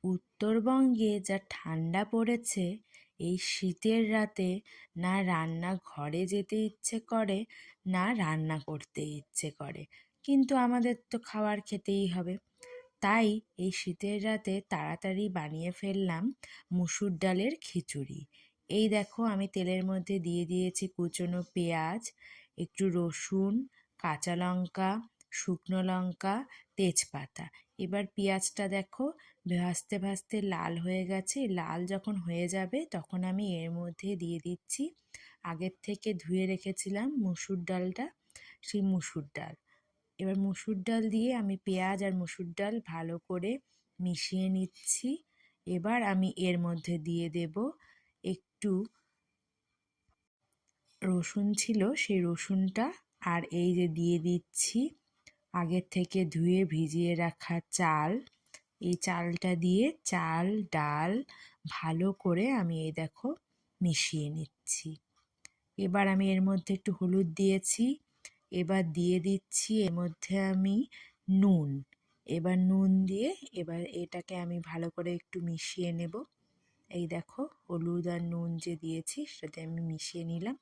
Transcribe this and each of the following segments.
উত্তরবঙ্গে যা ঠান্ডা পড়েছে, এই শীতের রাতে না রান্নাঘরে যেতে ইচ্ছে করে, না রান্না করতে ইচ্ছে করে। কিন্তু আমাদের তো খাবার খেতেই হবে। তাই এই শীতের রাতে তাড়াতাড়ি বানিয়ে ফেললাম মুসুর ডালের খিচুড়ি। এই দেখো, আমি তেলের মধ্যে দিয়ে দিয়েছি কুচনো পেঁয়াজ, একটু রসুন, কাঁচা লঙ্কা, শুকনো লঙ্কা, তেজপাতা। এবার পেঁয়াজটা দেখো ভাজতে ভাজতে লাল হয়ে গেছে। লাল যখন হয়ে যাবে তখন আমি এর মধ্যে দিয়ে দিচ্ছি আগের থেকে ধুয়ে রেখেছিলাম মুসুর ডালটা, সেই মুসুর ডাল। এবার মুসুর ডাল দিয়ে আমি পেঁয়াজ আর মুসুর ডাল ভালো করে মিশিয়ে নিচ্ছি। এবার আমি এর মধ্যে দিয়ে দেব একটু রসুন ছিল, সেই রসুনটা। আর এই যে দিয়ে দিচ্ছি আগের থেকে ধুয়ে ভিজিয়ে রাখা চাল। এই চালটা দিয়ে চাল ডাল ভালো করে আমি এই দেখো মিশিয়ে নিচ্ছি। এবার আমি এর মধ্যে একটু হলুদ দিয়েছি। এবার দিয়ে দিচ্ছি এর মধ্যে আমি নুন। এবার নুন দিয়ে এবার এটাকে আমি ভালো করে একটু মিশিয়ে নেব। এই দেখো, হলুদ আর নুন যে দিয়েছি সেটাতে আমি মিশিয়ে নিলাম।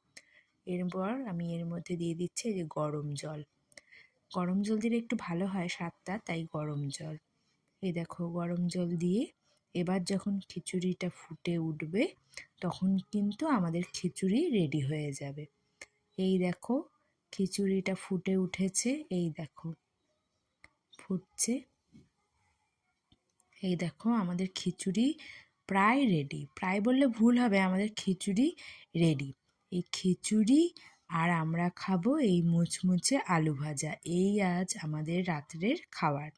এরপর আমি এর মধ্যে দিয়ে দিচ্ছি এই যে গরম জল। গরম জল দিলে একটু ভালো হয় স্বাদটা, তাই গরম জল। এই দেখো, গরম জল দিয়ে এবার যখন খিচুড়িটা ফুটে উঠবে তখন কিন্তু আমাদের খিচুড়ি রেডি হয়ে যাবে। এই দেখো, খিচুড়িটা ফুটে উঠেছে। এই দেখো ফুটছে। এই দেখো, আমাদের খিচুড়ি প্রায় রেডি। প্রায় বললে ভুল হবে, আমাদের খিচুড়ি রেডি। এই খিচুড়ি আর আমরা খাবো এই মুচমুচে আলু ভাজা। এই আজ আমাদের রাত্রের খাবার।